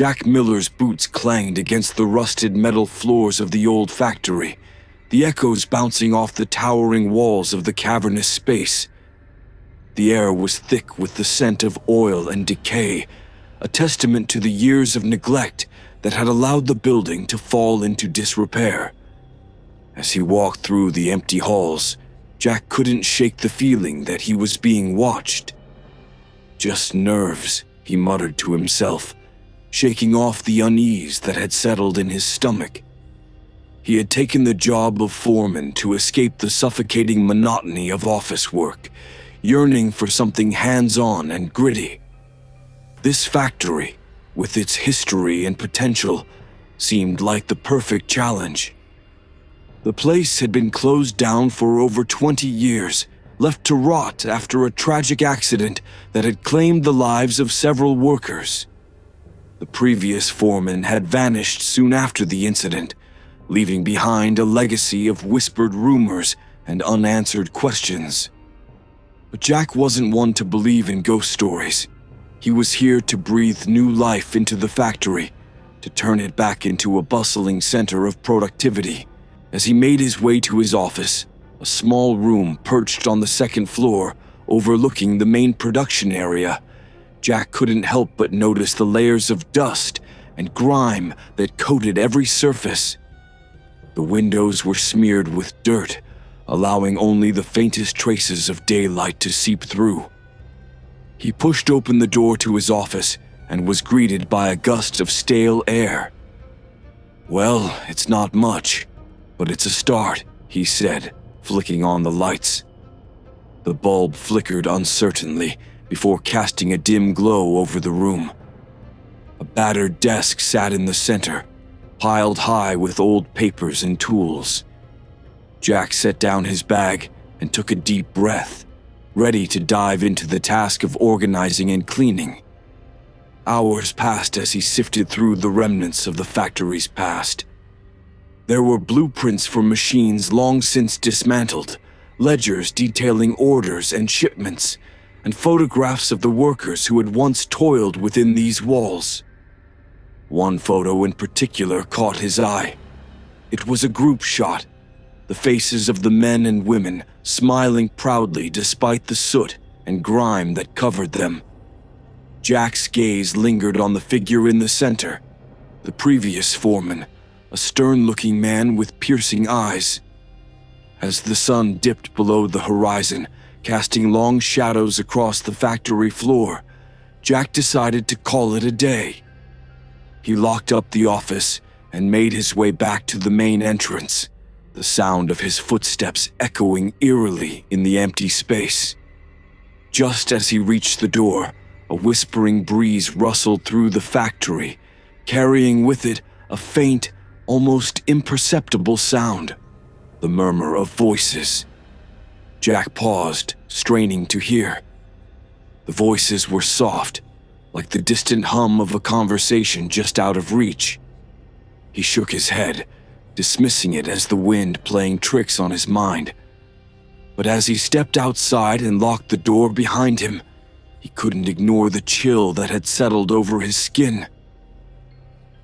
Jack Miller's boots clanged against the rusted metal floors of the old factory, the echoes bouncing off the towering walls of the cavernous space. The air was thick with the scent of oil and decay, a testament to the years of neglect that had allowed the building to fall into disrepair. As he walked through the empty halls, Jack couldn't shake the feeling that he was being watched. "Just nerves," he muttered to himself, shaking off the unease that had settled in his stomach. He had taken the job of foreman to escape the suffocating monotony of office work, yearning for something hands-on and gritty. This factory, with its history and potential, seemed like the perfect challenge. The place had been closed down for over 20 years, left to rot after a tragic accident that had claimed the lives of several workers. The previous foreman had vanished soon after the incident, leaving behind a legacy of whispered rumors and unanswered questions. But Jack wasn't one to believe in ghost stories. He was here to breathe new life into the factory, to turn it back into a bustling center of productivity. As he made his way to his office, a small room perched on the second floor, overlooking the main production area, Jack couldn't help but notice the layers of dust and grime that coated every surface. The windows were smeared with dirt, allowing only the faintest traces of daylight to seep through. He pushed open the door to his office and was greeted by a gust of stale air. "Well, it's not much, but it's a start," he said, flicking on the lights. The bulb flickered uncertainly before casting a dim glow over the room. A battered desk sat in the center, piled high with old papers and tools. Jack set down his bag and took a deep breath, ready to dive into the task of organizing and cleaning. Hours passed as he sifted through the remnants of the factory's past. There were blueprints for machines long since dismantled, ledgers detailing orders and shipments, and photographs of the workers who had once toiled within these walls. One photo in particular caught his eye. It was a group shot, the faces of the men and women smiling proudly despite the soot and grime that covered them. Jack's gaze lingered on the figure in the center, the previous foreman, a stern-looking man with piercing eyes. As the sun dipped below the horizon, casting long shadows across the factory floor, Jack decided to call it a day. He locked up the office and made his way back to the main entrance, the sound of his footsteps echoing eerily in the empty space. Just as he reached the door, a whispering breeze rustled through the factory, carrying with it a faint, almost imperceptible sound, the murmur of voices. Jack paused, straining to hear. The voices were soft, like the distant hum of a conversation just out of reach. He shook his head, dismissing it as the wind playing tricks on his mind. But as he stepped outside and locked the door behind him, he couldn't ignore the chill that had settled over his skin.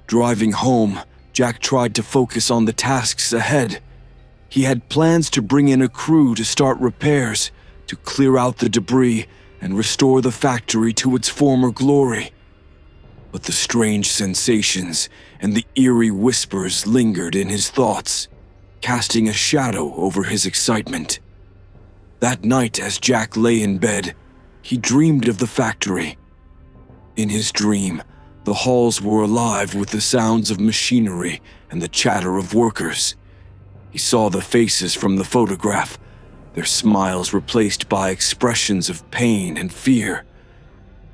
Driving home, Jack tried to focus on the tasks ahead. He had plans to bring in a crew to start repairs, to clear out the debris and restore the factory to its former glory. But the strange sensations and the eerie whispers lingered in his thoughts, casting a shadow over his excitement. That night, as Jack lay in bed, he dreamed of the factory. In his dream, the halls were alive with the sounds of machinery and the chatter of workers. He saw the faces from the photograph, their smiles replaced by expressions of pain and fear.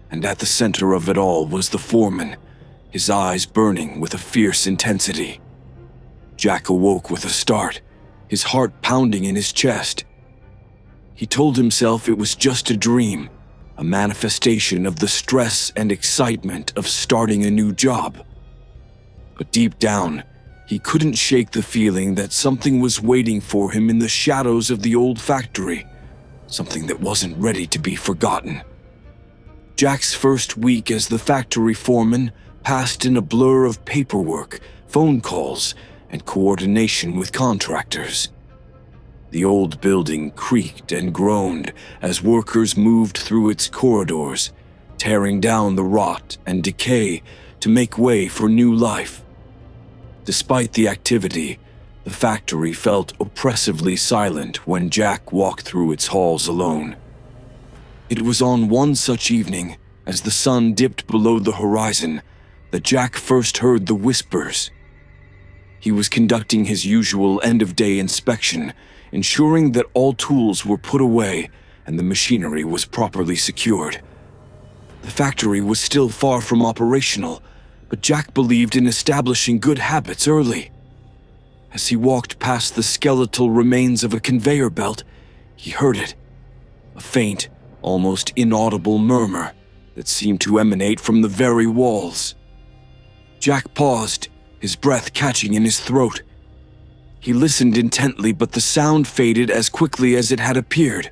And at the center of it all was the foreman, his eyes burning with a fierce intensity. Jack awoke with a start, his heart pounding in his chest. He told himself it was just a dream, a manifestation of the stress and excitement of starting a new job. But deep down, he couldn't shake the feeling that something was waiting for him in the shadows of the old factory, something that wasn't ready to be forgotten. Jack's first week as the factory foreman passed in a blur of paperwork, phone calls, and coordination with contractors. The old building creaked and groaned as workers moved through its corridors, tearing down the rot and decay to make way for new life. Despite the activity, the factory felt oppressively silent when Jack walked through its halls alone. It was on one such evening, as the sun dipped below the horizon, that Jack first heard the whispers. He was conducting his usual end-of-day inspection, ensuring that all tools were put away and the machinery was properly secured. The factory was still far from operational, but Jack believed in establishing good habits early. As he walked past the skeletal remains of a conveyor belt, he heard it, a faint, almost inaudible murmur that seemed to emanate from the very walls. Jack paused, his breath catching in his throat. He listened intently, but the sound faded as quickly as it had appeared.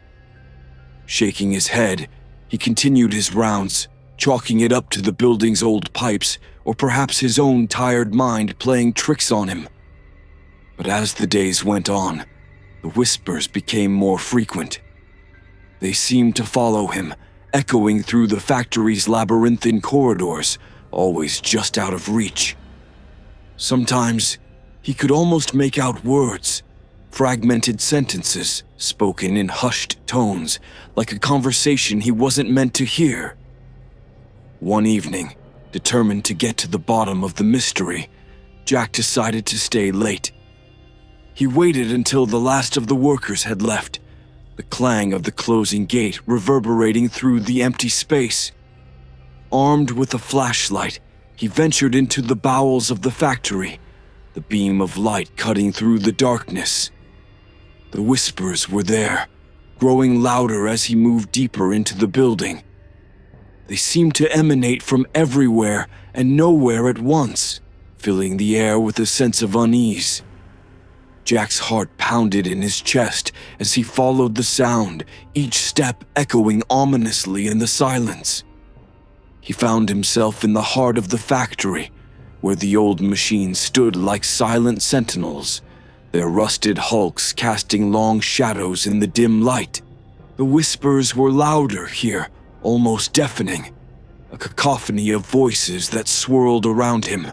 Shaking his head, he continued his rounds, chalking it up to the building's old pipes, or perhaps his own tired mind playing tricks on him. But as the days went on, the whispers became more frequent. They seemed to follow him, echoing through the factory's labyrinthine corridors, always just out of reach. Sometimes, he could almost make out words, fragmented sentences spoken in hushed tones, like a conversation he wasn't meant to hear. One evening, determined to get to the bottom of the mystery, Jack decided to stay late. He waited until the last of the workers had left, the clang of the closing gate reverberating through the empty space. Armed with a flashlight, he ventured into the bowels of the factory, the beam of light cutting through the darkness. The whispers were there, growing louder as he moved deeper into the building. They seemed to emanate from everywhere and nowhere at once, filling the air with a sense of unease. Jack's heart pounded in his chest as he followed the sound, each step echoing ominously in the silence. He found himself in the heart of the factory, where the old machines stood like silent sentinels, their rusted hulks casting long shadows in the dim light. The whispers were louder here, almost deafening, a cacophony of voices that swirled around him.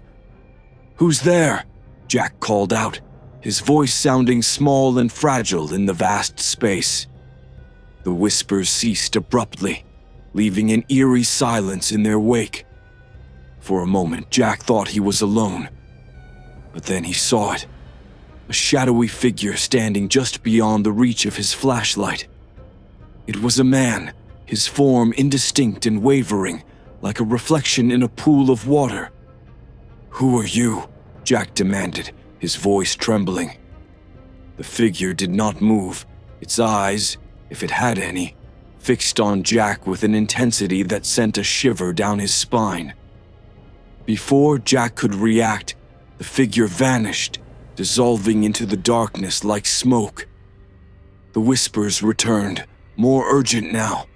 "Who's there?" Jack called out, his voice sounding small and fragile in the vast space. The whispers ceased abruptly, leaving an eerie silence in their wake. For a moment, Jack thought he was alone, but then he saw it, a shadowy figure standing just beyond the reach of his flashlight. It was a man, his form indistinct and wavering, like a reflection in a pool of water. "Who are you?" Jack demanded, his voice trembling. The figure did not move, its eyes, if it had any, fixed on Jack with an intensity that sent a shiver down his spine. Before Jack could react, the figure vanished, dissolving into the darkness like smoke. The whispers returned, more urgent now,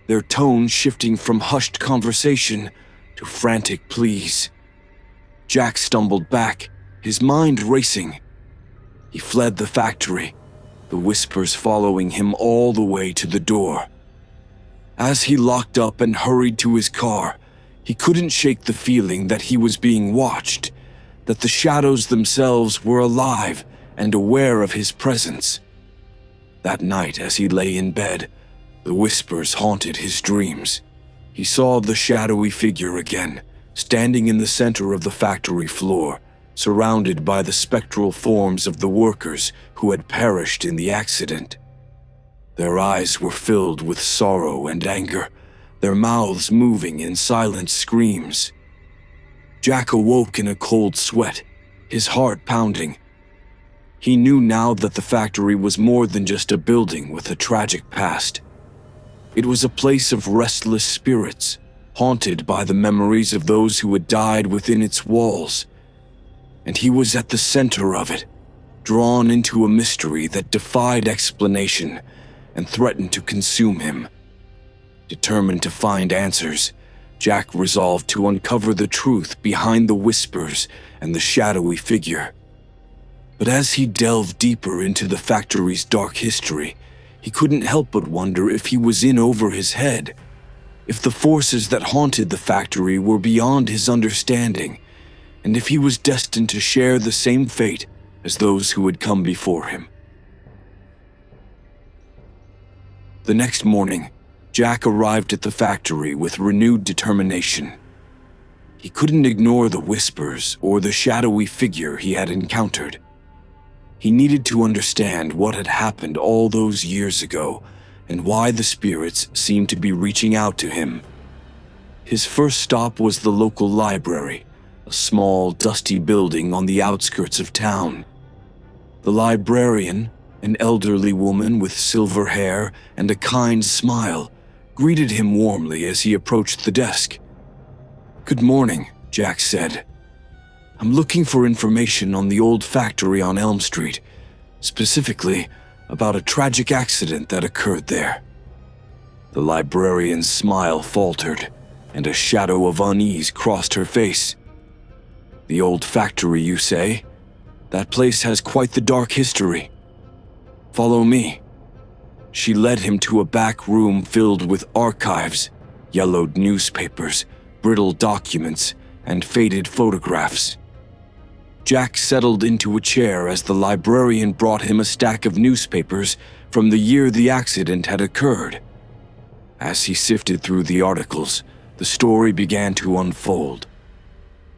their tone shifting from hushed conversation to frantic pleas. Jack stumbled back, his mind racing. He fled the factory, the whispers following him all the way to the door. As he locked up and hurried to his car, he couldn't shake the feeling that he was being watched, that the shadows themselves were alive and aware of his presence. That night, as he lay in bed, the whispers haunted his dreams. He saw the shadowy figure again, standing in the center of the factory floor, surrounded by the spectral forms of the workers who had perished in the accident. Their eyes were filled with sorrow and anger, their mouths moving in silent screams. Jack awoke in a cold sweat, his heart pounding. He knew now that the factory was more than just a building with a tragic past. It was a place of restless spirits, haunted by the memories of those who had died within its walls. And he was at the center of it, drawn into a mystery that defied explanation and threatened to consume him. Determined to find answers, Jack resolved to uncover the truth behind the whispers and the shadowy figure. But as he delved deeper into the factory's dark history, he couldn't help but wonder if he was in over his head, if the forces that haunted the factory were beyond his understanding, and if he was destined to share the same fate as those who had come before him. The next morning, Jack arrived at the factory with renewed determination. He couldn't ignore the whispers or the shadowy figure he had encountered. He needed to understand what had happened all those years ago and why the spirits seemed to be reaching out to him. His first stop was the local library, a small, dusty building on the outskirts of town. The librarian, an elderly woman with silver hair and a kind smile, greeted him warmly as he approached the desk. "Good morning," Jack said. "I'm looking for information on the old factory on Elm Street, specifically about a tragic accident that occurred there." The librarian's smile faltered, and a shadow of unease crossed her face. "The old factory, you say? That place has quite the dark history. Follow me." She led him to a back room filled with archives, yellowed newspapers, brittle documents, and faded photographs. Jack settled into a chair as the librarian brought him a stack of newspapers from the year the accident had occurred. As he sifted through the articles, the story began to unfold.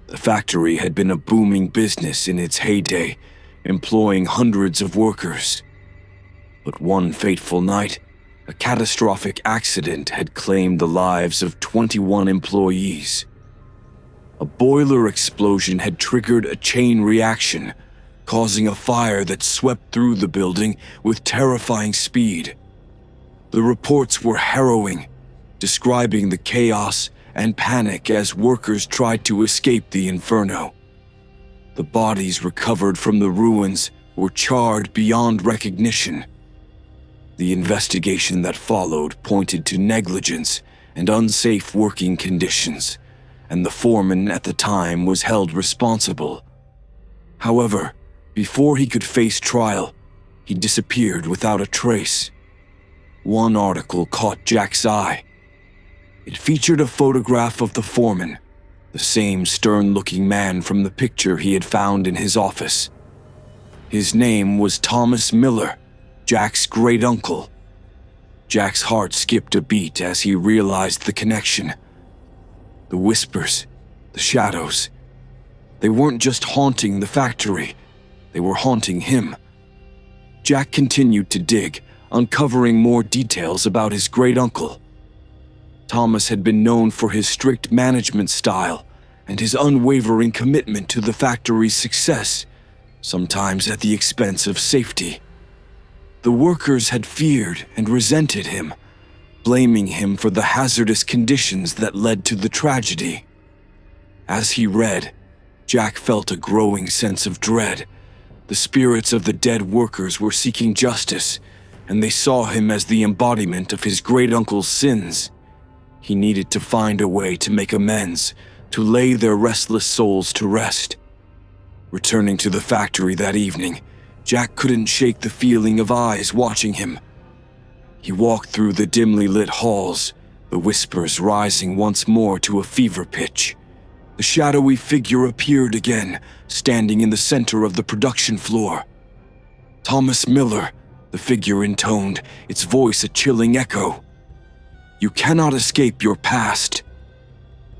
The factory had been a booming business in its heyday, employing hundreds of workers. But one fateful night, a catastrophic accident had claimed the lives of 21 employees. A boiler explosion had triggered a chain reaction, causing a fire that swept through the building with terrifying speed. The reports were harrowing, describing the chaos and panic as workers tried to escape the inferno. The bodies recovered from the ruins were charred beyond recognition. The investigation that followed pointed to negligence and unsafe working conditions, and the foreman at the time was held responsible. However, before he could face trial, he disappeared without a trace. One article caught Jack's eye. It featured a photograph of the foreman, the same stern-looking man from the picture he had found in his office. His name was Thomas Miller, Jack's great-uncle. Jack's heart skipped a beat as he realized the connection. The whispers, the shadows, they weren't just haunting the factory, they were haunting him. Jack continued to dig, uncovering more details about his great-uncle. Thomas had been known for his strict management style and his unwavering commitment to the factory's success, sometimes at the expense of safety. The workers had feared and resented him, blaming him for the hazardous conditions that led to the tragedy. As he read, Jack felt a growing sense of dread. The spirits of the dead workers were seeking justice, and they saw him as the embodiment of his great-uncle's sins. He needed to find a way to make amends, to lay their restless souls to rest. Returning to the factory that evening, Jack couldn't shake the feeling of eyes watching him. He walked through the dimly lit halls, the whispers rising once more to a fever pitch. The shadowy figure appeared again, standing in the center of the production floor. "Thomas Miller," the figure intoned, its voice a chilling echo. "You cannot escape your past."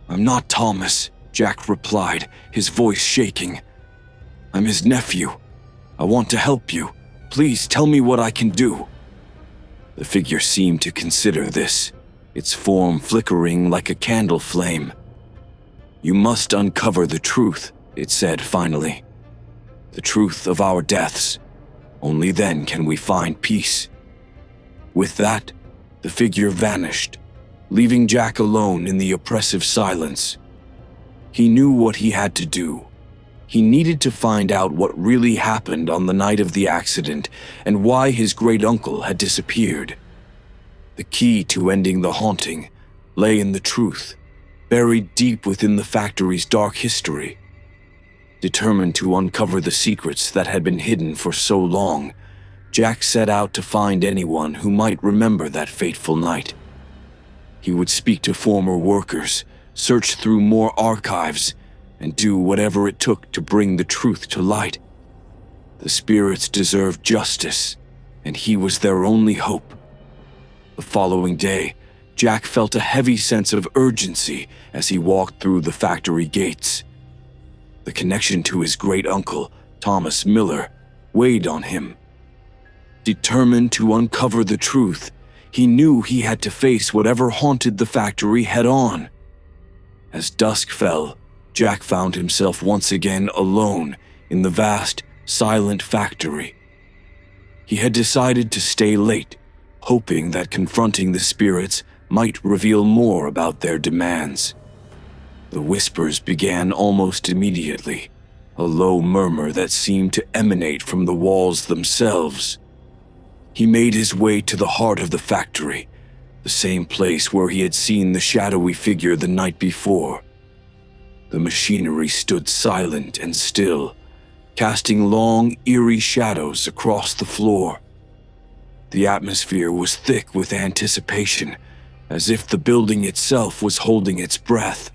"I'm not Thomas," Jack replied, his voice shaking. "I'm his nephew. I want to help you. Please tell me what I can do." The figure seemed to consider this, its form flickering like a candle flame. "You must uncover the truth," it said finally. "The truth of our deaths. Only then can we find peace." With that, the figure vanished, leaving Jack alone in the oppressive silence. He knew what he had to do. He needed to find out what really happened on the night of the accident and why his great-uncle had disappeared. The key to ending the haunting lay in the truth, buried deep within the factory's dark history. Determined to uncover the secrets that had been hidden for so long, Jack set out to find anyone who might remember that fateful night. He would speak to former workers, search through more archives, and do whatever it took to bring the truth to light. The spirits deserved justice, and he was their only hope. The following day, Jack felt a heavy sense of urgency as he walked through the factory gates. The connection to his great-uncle, Thomas Miller, weighed on him. Determined to uncover the truth, he knew he had to face whatever haunted the factory head-on. As dusk fell, Jack found himself once again alone in the vast, silent factory. He had decided to stay late, hoping that confronting the spirits might reveal more about their demands. The whispers began almost immediately, a low murmur that seemed to emanate from the walls themselves. He made his way to the heart of the factory, the same place where he had seen the shadowy figure the night before. The machinery stood silent and still, casting long, eerie shadows across the floor. The atmosphere was thick with anticipation, as if the building itself was holding its breath.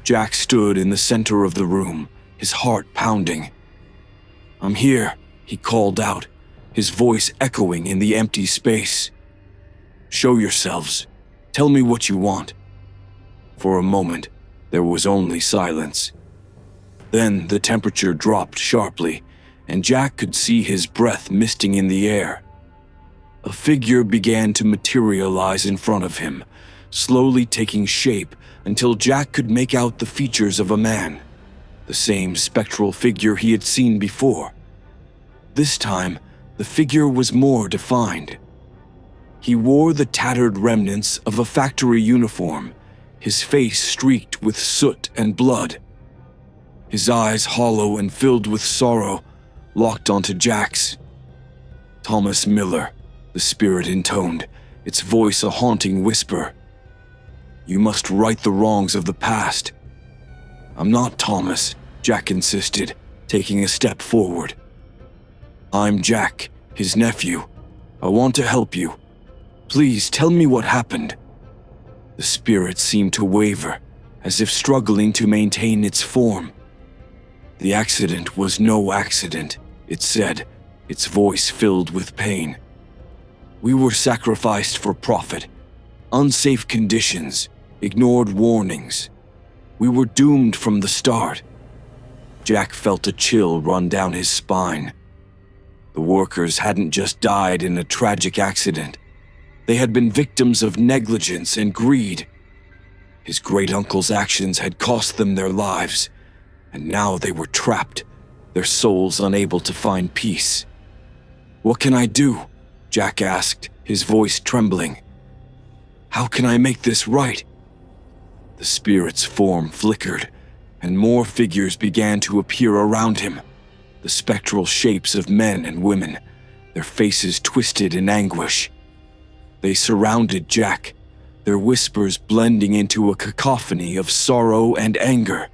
Jack stood in the center of the room, his heart pounding. "I'm here," he called out, his voice echoing in the empty space. "Show yourselves. Tell me what you want." For a moment, there was only silence. Then the temperature dropped sharply, and Jack could see his breath misting in the air. A figure began to materialize in front of him, slowly taking shape until Jack could make out the features of a man, the same spectral figure he had seen before. This time, the figure was more defined. He wore the tattered remnants of a factory uniform, his face streaked with soot and blood. His eyes, hollow and filled with sorrow, locked onto Jack's. "Thomas Miller," the spirit intoned, its voice a haunting whisper. "You must right the wrongs of the past." "I'm not Thomas," Jack insisted, taking a step forward. "I'm Jack, his nephew. I want to help you. Please tell me what happened." The spirit seemed to waver, as if struggling to maintain its form. "The accident was no accident," it said, its voice filled with pain. "We were sacrificed for profit. Unsafe conditions, ignored warnings. We were doomed from the start." Jack felt a chill run down his spine. The workers hadn't just died in a tragic accident. They had been victims of negligence and greed. His great-uncle's actions had cost them their lives, and now they were trapped, their souls unable to find peace. "What can I do?" Jack asked, his voice trembling. "How can I make this right?" The spirit's form flickered, and more figures began to appear around him, the spectral shapes of men and women, their faces twisted in anguish. They surrounded Jack, their whispers blending into a cacophony of sorrow and anger.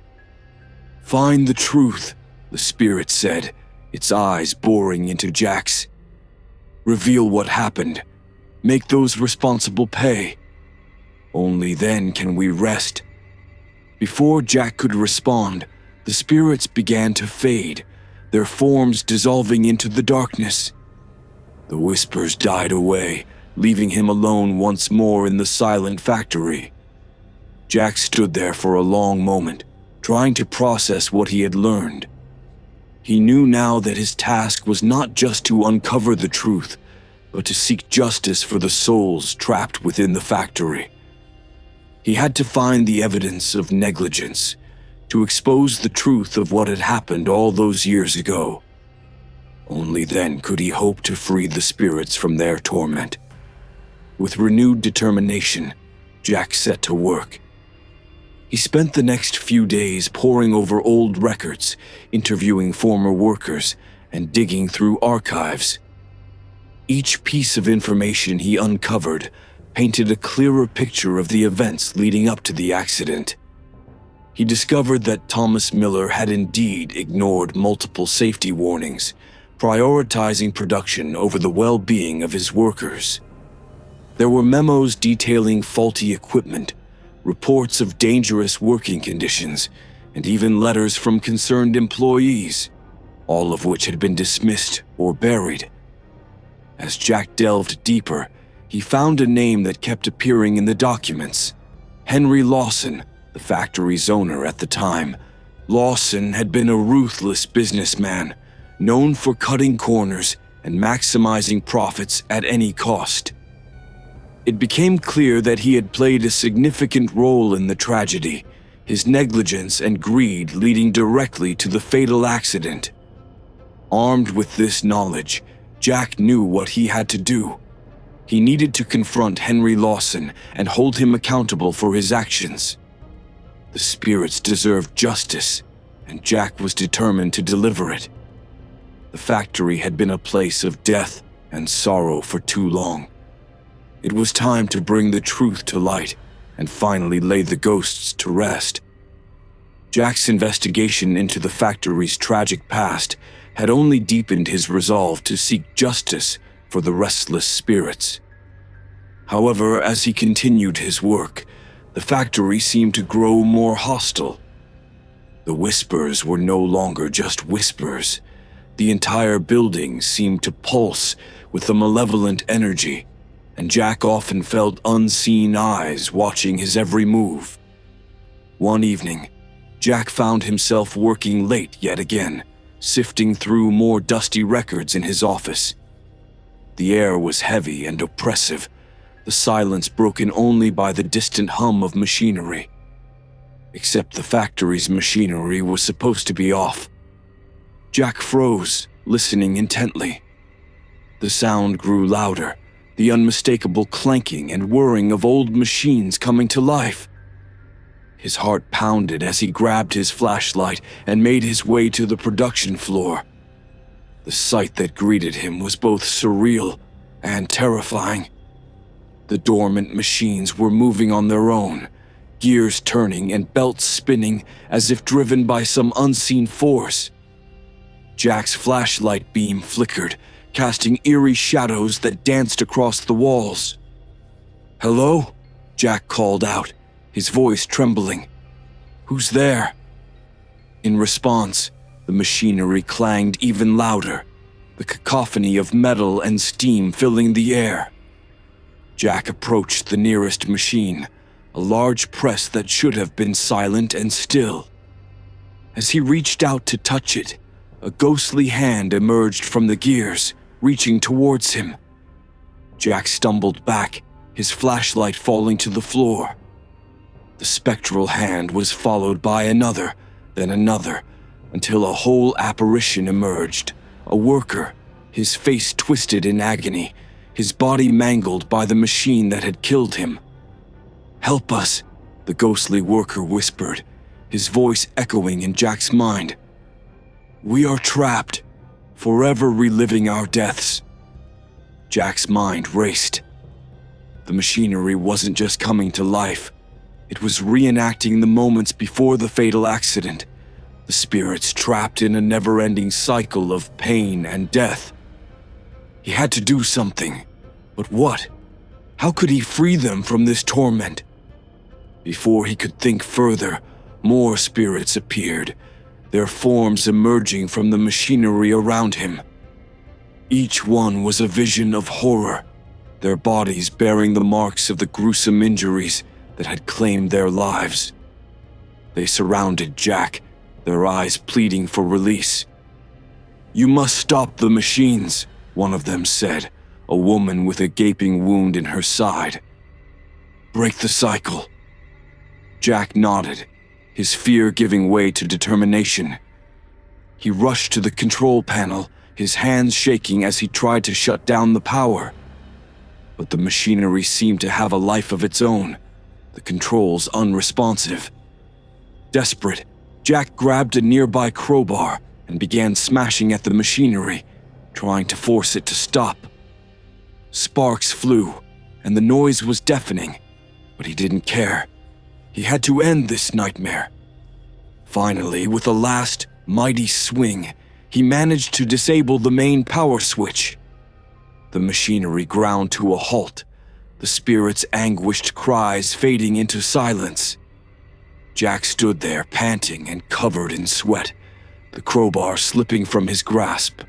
"Find the truth," the spirit said, its eyes boring into Jack's. "Reveal what happened. Make those responsible pay. Only then can we rest." Before Jack could respond, the spirits began to fade, their forms dissolving into the darkness. The whispers died away, leaving him alone once more in the silent factory. Jack stood there for a long moment, trying to process what he had learned. He knew now that his task was not just to uncover the truth, but to seek justice for the souls trapped within the factory. He had to find the evidence of negligence, to expose the truth of what had happened all those years ago. Only then could he hope to free the spirits from their torment. With renewed determination, Jack set to work. He spent the next few days poring over old records, interviewing former workers, and digging through archives. Each piece of information he uncovered painted a clearer picture of the events leading up to the accident. He discovered that Thomas Miller had indeed ignored multiple safety warnings, prioritizing production over the well-being of his workers. There were memos detailing faulty equipment, reports of dangerous working conditions, and even letters from concerned employees, all of which had been dismissed or buried. As Jack delved deeper, he found a name that kept appearing in the documents: Henry Lawson, the factory's owner at the time. Lawson had been a ruthless businessman, known for cutting corners and maximizing profits at any cost. It became clear that he had played a significant role in the tragedy, his negligence and greed leading directly to the fatal accident. Armed with this knowledge, Jack knew what he had to do. He needed to confront Henry Lawson and hold him accountable for his actions. The spirits deserved justice, and Jack was determined to deliver it. The factory had been a place of death and sorrow for too long. It was time to bring the truth to light and finally lay the ghosts to rest. Jack's investigation into the factory's tragic past had only deepened his resolve to seek justice for the restless spirits. However, as he continued his work, the factory seemed to grow more hostile. The whispers were no longer just whispers. The entire building seemed to pulse with a malevolent energy, and Jack often felt unseen eyes watching his every move. One evening, Jack found himself working late yet again, sifting through more dusty records in his office. The air was heavy and oppressive, the silence broken only by the distant hum of machinery. Except the factory's machinery was supposed to be off. Jack froze, listening intently. The sound grew louder, the unmistakable clanking and whirring of old machines coming to life. His heart pounded as he grabbed his flashlight and made his way to the production floor. The sight that greeted him was both surreal and terrifying. The dormant machines were moving on their own, gears turning and belts spinning as if driven by some unseen force. Jack's flashlight beam flickered, casting eerie shadows that danced across the walls. "Hello?" Jack called out, his voice trembling. "Who's there?" In response, the machinery clanged even louder, the cacophony of metal and steam filling the air. Jack approached the nearest machine, a large press that should have been silent and still. As he reached out to touch it, a ghostly hand emerged from the gears, reaching towards him. Jack stumbled back, his flashlight falling to the floor. The spectral hand was followed by another, then another, until a whole apparition emerged, a worker, his face twisted in agony, his body mangled by the machine that had killed him. "Help us," the ghostly worker whispered, his voice echoing in Jack's mind. "We are trapped, forever reliving our deaths." Jack's mind raced. The machinery wasn't just coming to life. It was reenacting the moments before the fatal accident, the spirits trapped in a never-ending cycle of pain and death. He had to do something, but what? How could he free them from this torment? Before he could think further, more spirits appeared, their forms emerging from the machinery around him. Each one was a vision of horror, their bodies bearing the marks of the gruesome injuries that had claimed their lives. They surrounded Jack, their eyes pleading for release. "You must stop the machines," one of them said, a woman with a gaping wound in her side. "Break the cycle." Jack nodded, his fear giving way to determination. He rushed to the control panel, his hands shaking as he tried to shut down the power. But the machinery seemed to have a life of its own, the controls unresponsive. Desperate, Jack grabbed a nearby crowbar and began smashing at the machinery, trying to force it to stop. Sparks flew, and the noise was deafening, but he didn't care. He had to end this nightmare. Finally, with a last, mighty swing, he managed to disable the main power switch. The machinery ground to a halt, the spirit's anguished cries fading into silence. Jack stood there, panting and covered in sweat, the crowbar slipping from his grasp.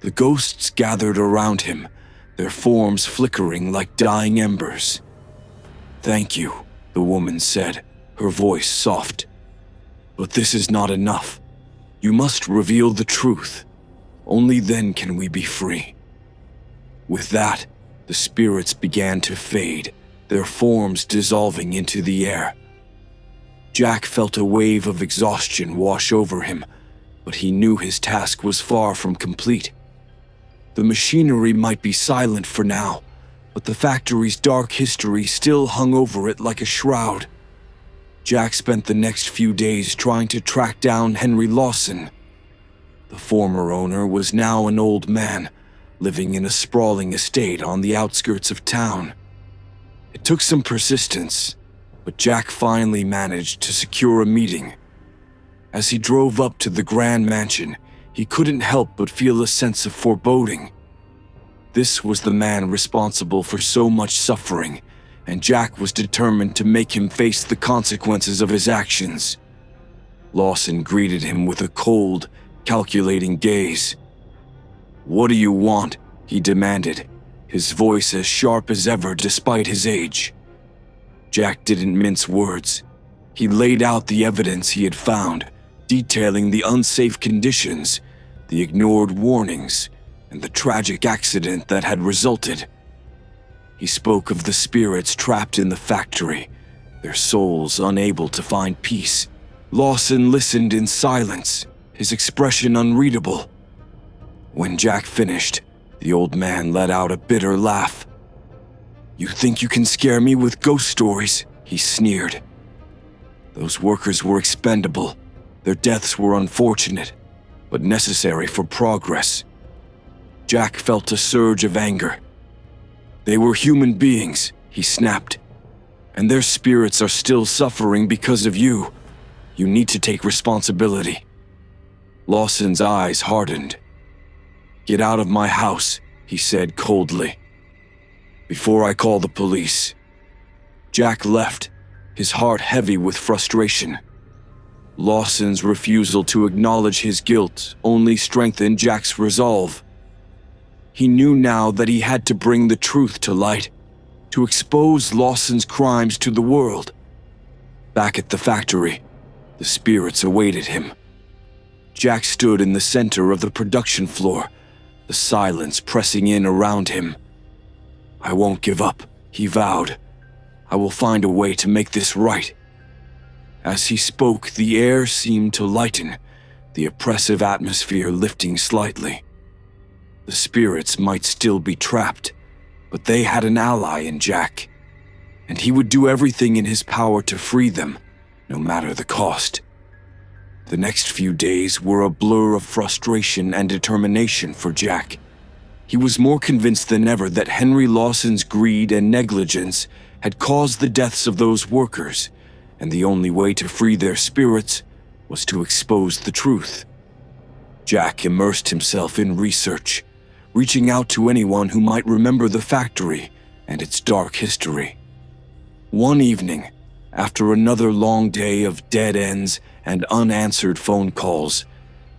The ghosts gathered around him, their forms flickering like dying embers. "Thank you," the woman said, her voice soft. "But this is not enough. You must reveal the truth. Only then can we be free." With that, the spirits began to fade, their forms dissolving into the air. Jack felt a wave of exhaustion wash over him, but he knew his task was far from complete. The machinery might be silent for now, but the factory's dark history still hung over it like a shroud. Jack spent the next few days trying to track down Henry Lawson. The former owner was now an old man, living in a sprawling estate on the outskirts of town. It took some persistence, but Jack finally managed to secure a meeting. As he drove up to the grand mansion, he couldn't help but feel a sense of foreboding. This was the man responsible for so much suffering, and Jack was determined to make him face the consequences of his actions. Lawson greeted him with a cold, calculating gaze. "What do you want?" he demanded, his voice as sharp as ever despite his age. Jack didn't mince words. He laid out the evidence he had found, detailing the unsafe conditions, the ignored warnings, and the tragic accident that had resulted. He spoke of the spirits trapped in the factory, their souls unable to find peace. Lawson listened in silence, his expression unreadable. When Jack finished, the old man let out a bitter laugh. "You think you can scare me with ghost stories?" he sneered. "Those workers were expendable. Their deaths were unfortunate, but necessary for progress." Jack felt a surge of anger. "They were human beings," he snapped, "and their spirits are still suffering because of you. You need to take responsibility." Lawson's eyes hardened. "Get out of my house," he said coldly, "before I call the police." Jack left, his heart heavy with frustration. Lawson's refusal to acknowledge his guilt only strengthened Jack's resolve. He knew now that he had to bring the truth to light, to expose Lawson's crimes to the world. Back at the factory, the spirits awaited him. Jack stood in the center of the production floor, the silence pressing in around him. "I won't give up," he vowed. "I will find a way to make this right." As he spoke, the air seemed to lighten, the oppressive atmosphere lifting slightly. The spirits might still be trapped, but they had an ally in Jack, and he would do everything in his power to free them, no matter the cost. The next few days were a blur of frustration and determination for Jack. He was more convinced than ever that Henry Lawson's greed and negligence had caused the deaths of those workers, and the only way to free their spirits was to expose the truth. Jack immersed himself in research, reaching out to anyone who might remember the factory and its dark history. One evening, after another long day of dead ends and unanswered phone calls,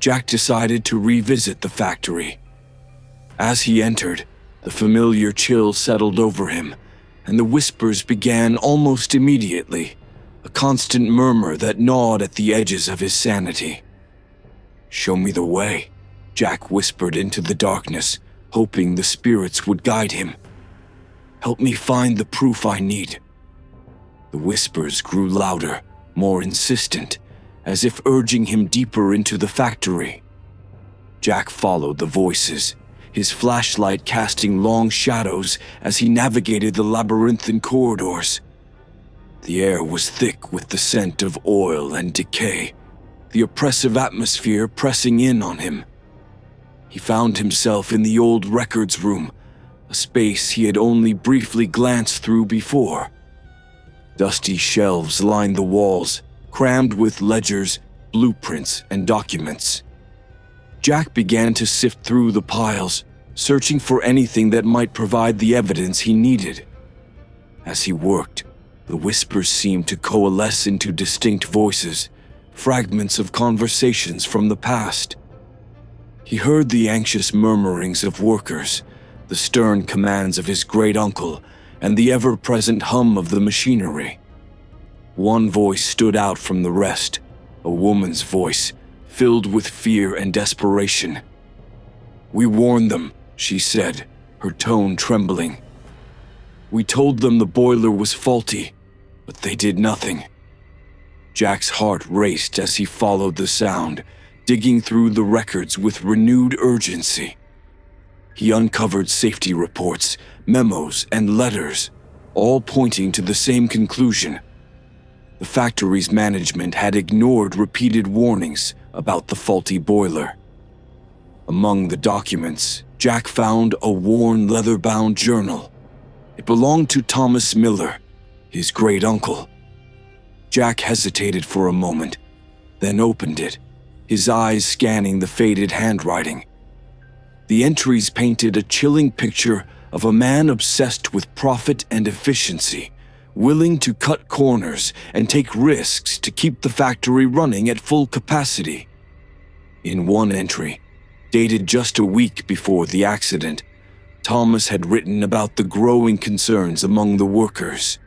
Jack decided to revisit the factory. As he entered, the familiar chill settled over him, and the whispers began almost immediately, a constant murmur that gnawed at the edges of his sanity. "Show me the way," Jack whispered into the darkness, hoping the spirits would guide him. "Help me find the proof I need." The whispers grew louder, more insistent, as if urging him deeper into the factory. Jack followed the voices, his flashlight casting long shadows as he navigated the labyrinthine corridors. The air was thick with the scent of oil and decay, the oppressive atmosphere pressing in on him. He found himself in the old records room, a a space he had only briefly glanced through before. Dusty shelves lined the walls, crammed with ledgers, blueprints, and documents. Jack began to sift through the piles, searching for anything that might provide the evidence he needed. As he worked, the whispers seemed to coalesce into distinct voices, fragments of conversations from the past. He heard the anxious murmurings of workers, the stern commands of his great-uncle, and the ever-present hum of the machinery. One voice stood out from the rest, a woman's voice, filled with fear and desperation. "We warned them," she said, her tone trembling. "We told them the boiler was faulty, but they did nothing." Jack's heart raced as he followed the sound, digging through the records with renewed urgency. He uncovered safety reports, memos, and letters, all pointing to the same conclusion. The factory's management had ignored repeated warnings about the faulty boiler. Among the documents, Jack found a worn leather-bound journal. It belonged to Thomas Miller, his great-uncle. Jack hesitated for a moment, then opened it, his eyes scanning the faded handwriting. The entries painted a chilling picture of a man obsessed with profit and efficiency, willing to cut corners and take risks to keep the factory running at full capacity. In one entry, dated just a week before the accident, Thomas had written about the growing concerns among the workers.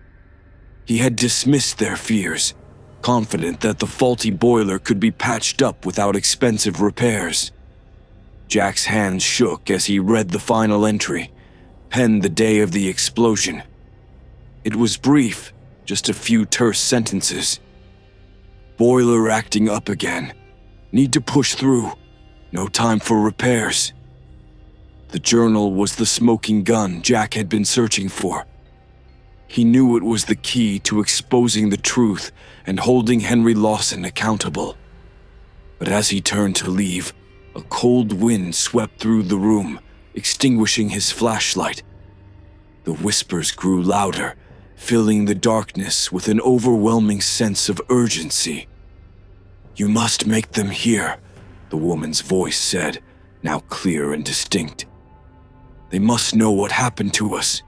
He had dismissed their fears, confident that the faulty boiler could be patched up without expensive repairs. Jack's hands shook as he read the final entry, penned the day of the explosion. It was brief, just a few terse sentences. "Boiler acting up again. Need to push through. No time for repairs." The journal was the smoking gun Jack had been searching for. He knew it was the key to exposing the truth and holding Henry Lawson accountable. But as he turned to leave, a cold wind swept through the room, extinguishing his flashlight. The whispers grew louder, filling the darkness with an overwhelming sense of urgency. "You must make them hear," the woman's voice said, now clear and distinct. "They must know what happened to us."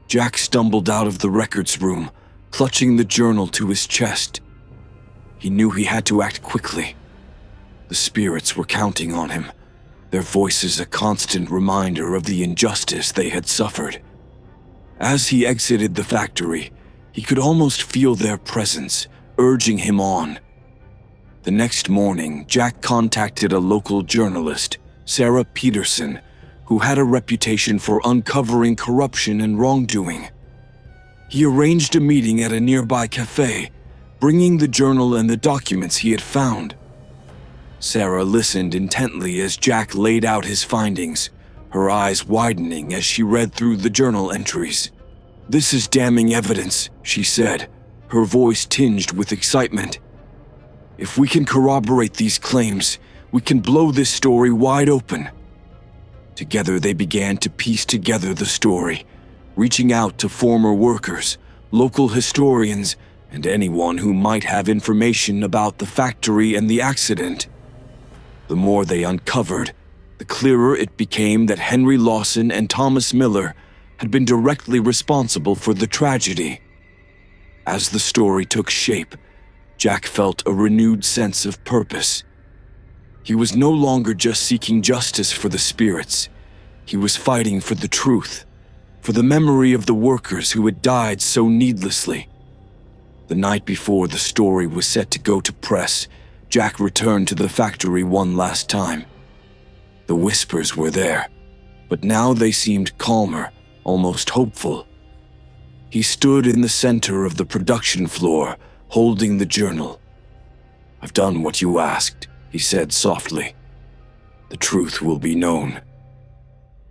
Jack stumbled out of the records room, clutching the journal to his chest. He knew he had to act quickly. The spirits were counting on him, their voices a constant reminder of the injustice they had suffered. As he exited the factory, he could almost feel their presence, urging him on. The next morning, Jack contacted a local journalist, Sarah Peterson, who had a reputation for uncovering corruption and wrongdoing. He arranged a meeting at a nearby cafe, bringing the journal and the documents he had found. Sarah listened intently as Jack laid out his findings, her eyes widening as she read through the journal entries. "This is damning evidence," she said, her voice tinged with excitement. "If we can corroborate these claims, we can blow this story wide open." Together they began to piece together the story, reaching out to former workers, local historians, and anyone who might have information about the factory and the accident. The more they uncovered, the clearer it became that Henry Lawson and Thomas Miller had been directly responsible for the tragedy. As the story took shape, Jack felt a renewed sense of purpose. He was no longer just seeking justice for the spirits. He was fighting for the truth, for the memory of the workers who had died so needlessly. The night before the story was set to go to press, Jack returned to the factory one last time. The whispers were there, but now they seemed calmer, almost hopeful. He stood in the center of the production floor, holding the journal. "I've done what you asked," he said softly. "The truth will be known."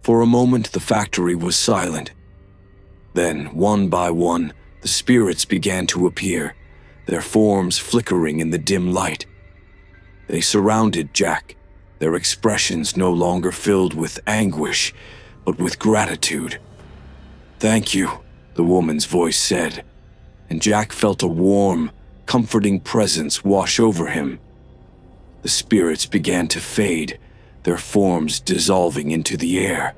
For a moment, the factory was silent. Then, one by one, the spirits began to appear, their forms flickering in the dim light. They surrounded Jack, their expressions no longer filled with anguish, but with gratitude. "Thank you," the woman's voice said, and Jack felt a warm, comforting presence wash over him. The spirits began to fade, their forms dissolving into the air.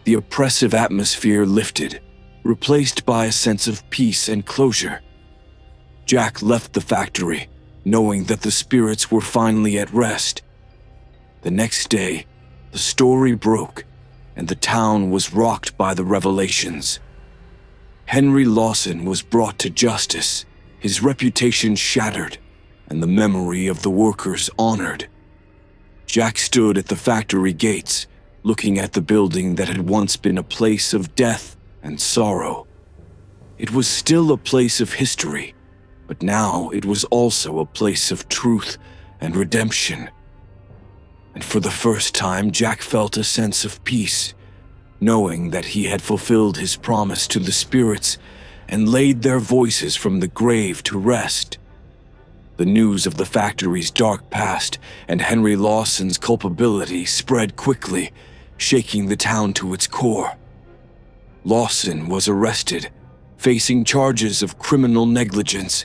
The oppressive atmosphere lifted, replaced by a sense of peace and closure. Jack left the factory, knowing that the spirits were finally at rest. The next day, the story broke, and the town was rocked by the revelations. Henry Lawson was brought to justice, his reputation shattered, and the memory of the workers honored. Jack stood at the factory gates, looking at the building that had once been a place of death and sorrow. It was still a place of history, but now it was also a place of truth and redemption. And for the first time, Jack felt a sense of peace, knowing that he had fulfilled his promise to the spirits and laid their voices from the grave to rest. The news of the factory's dark past and Henry Lawson's culpability spread quickly, shaking the town to its core. Lawson was arrested, facing charges of criminal negligence,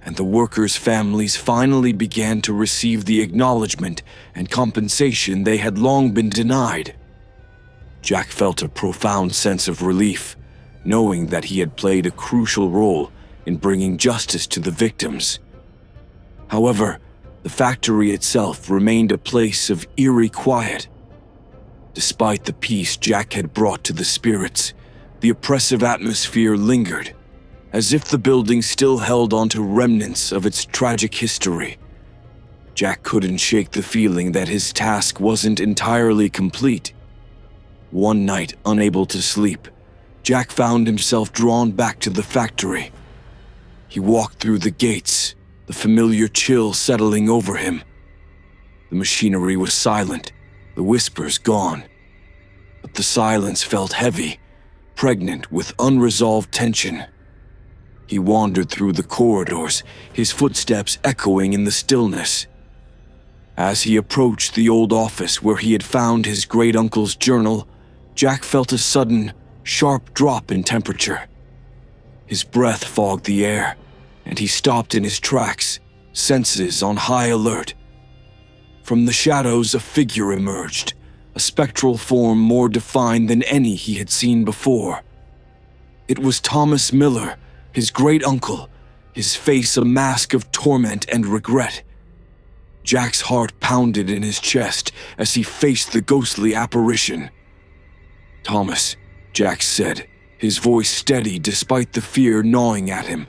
and the workers' families finally began to receive the acknowledgement and compensation they had long been denied. Jack felt a profound sense of relief, knowing that he had played a crucial role in bringing justice to the victims. However, the factory itself remained a place of eerie quiet. Despite the peace Jack had brought to the spirits, the oppressive atmosphere lingered, as if the building still held onto remnants of its tragic history. Jack couldn't shake the feeling that his task wasn't entirely complete. One night, unable to sleep, Jack found himself drawn back to the factory. He walked through the gates, the familiar chill settling over him. The machinery was silent, the whispers gone. But the silence felt heavy, pregnant with unresolved tension. He wandered through the corridors, his footsteps echoing in the stillness. As he approached the old office where he had found his great-uncle's journal, Jack felt a sudden, sharp drop in temperature. His breath fogged the air, and he stopped in his tracks, senses on high alert. From the shadows, a figure emerged, a spectral form more defined than any he had seen before. It was Thomas Miller, his great-uncle, his face a mask of torment and regret. Jack's heart pounded in his chest as he faced the ghostly apparition. "Thomas," Jack said, his voice steady despite the fear gnawing at him.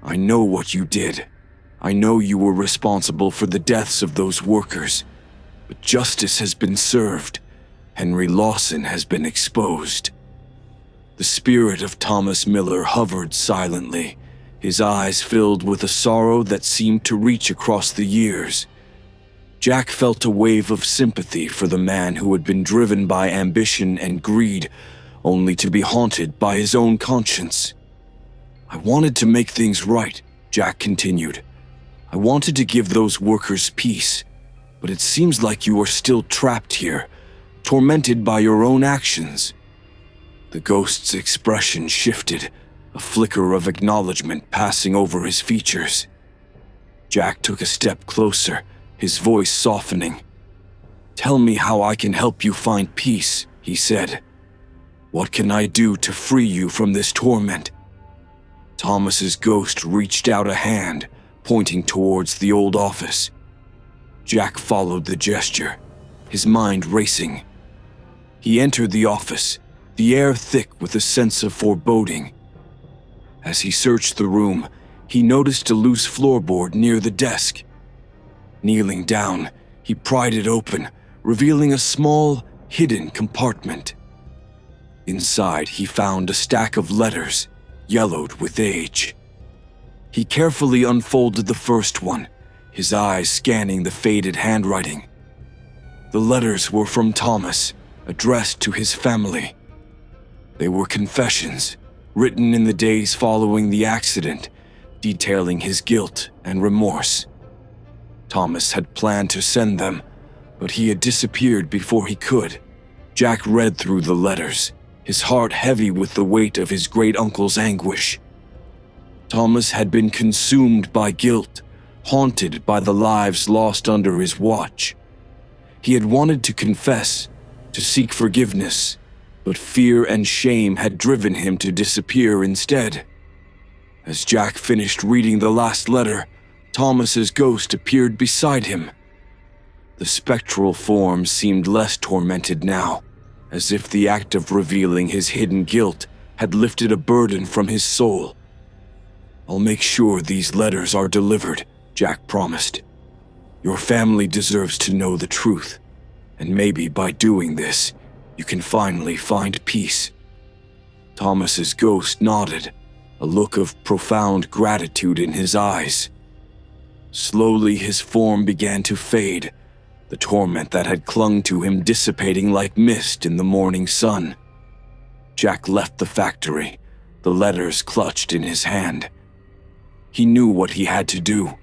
"I know what you did. I know you were responsible for the deaths of those workers. But justice has been served. Henry Lawson has been exposed." The spirit of Thomas Miller hovered silently, his eyes filled with a sorrow that seemed to reach across the years. Jack felt a wave of sympathy for the man who had been driven by ambition and greed, only to be haunted by his own conscience. "I wanted to make things right," Jack continued. "I wanted to give those workers peace, but it seems like you are still trapped here, tormented by your own actions." The ghost's expression shifted, a flicker of acknowledgement passing over his features. Jack took a step closer, his voice softening. "Tell me how I can help you find peace," he said. "What can I do to free you from this torment?" Thomas's ghost reached out a hand, pointing towards the old office. Jack followed the gesture, his mind racing. He entered the office, the air thick with a sense of foreboding. As he searched the room, he noticed a loose floorboard near the desk. Kneeling down, he pried it open, revealing a small, hidden compartment. Inside, he found a stack of letters, yellowed with age. He carefully unfolded the first one, his eyes scanning the faded handwriting. The letters were from Thomas, addressed to his family. They were confessions, written in the days following the accident, detailing his guilt and remorse. Thomas had planned to send them, but he had disappeared before he could. Jack read through the letters, his heart heavy with the weight of his great-uncle's anguish. Thomas had been consumed by guilt, haunted by the lives lost under his watch. He had wanted to confess, to seek forgiveness, but fear and shame had driven him to disappear instead. As Jack finished reading the last letter, Thomas's ghost appeared beside him. The spectral form seemed less tormented now, as if the act of revealing his hidden guilt had lifted a burden from his soul. "I'll make sure these letters are delivered," Jack promised. "Your family deserves to know the truth, and maybe by doing this, you can finally find peace." Thomas's ghost nodded, a look of profound gratitude in his eyes. Slowly his form began to fade, the torment that had clung to him dissipating like mist in the morning sun. Jack left the factory, the letters clutched in his hand. He knew what he had to do.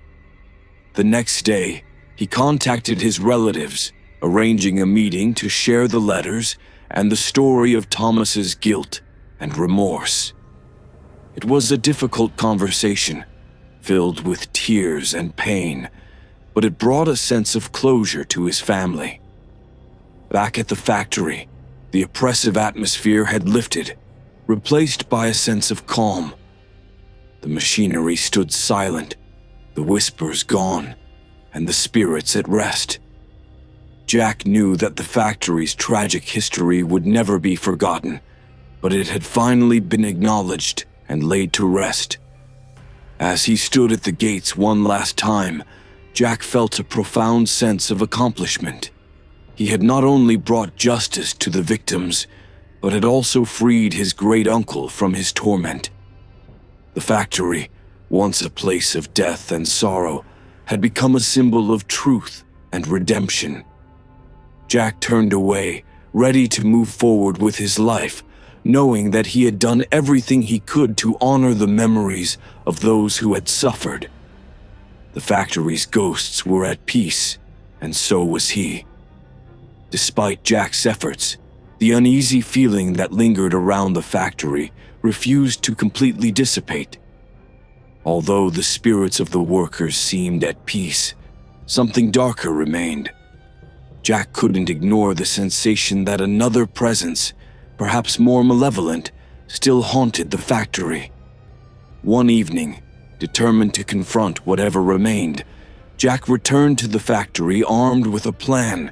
The next day, he contacted his relatives, arranging a meeting to share the letters and the story of Thomas's guilt and remorse. It was a difficult conversation, filled with tears and pain, but it brought a sense of closure to his family. Back at the factory, the oppressive atmosphere had lifted, replaced by a sense of calm. The machinery stood silent, the whispers gone, and the spirits at rest. Jack knew that the factory's tragic history would never be forgotten, but it had finally been acknowledged and laid to rest. As he stood at the gates one last time, Jack felt a profound sense of accomplishment. He had not only brought justice to the victims, but had also freed his great-uncle from his torment. The factory, once a place of death and sorrow, had become a symbol of truth and redemption. Jack turned away, ready to move forward with his life, knowing that he had done everything he could to honor the memories of those who had suffered. The factory's ghosts were at peace, and so was he. Despite Jack's efforts, the uneasy feeling that lingered around the factory refused to completely dissipate. Although the spirits of the workers seemed at peace, something darker remained. Jack couldn't ignore the sensation that another presence, perhaps more malevolent, still haunted the factory. One evening, determined to confront whatever remained, Jack returned to the factory armed with a plan.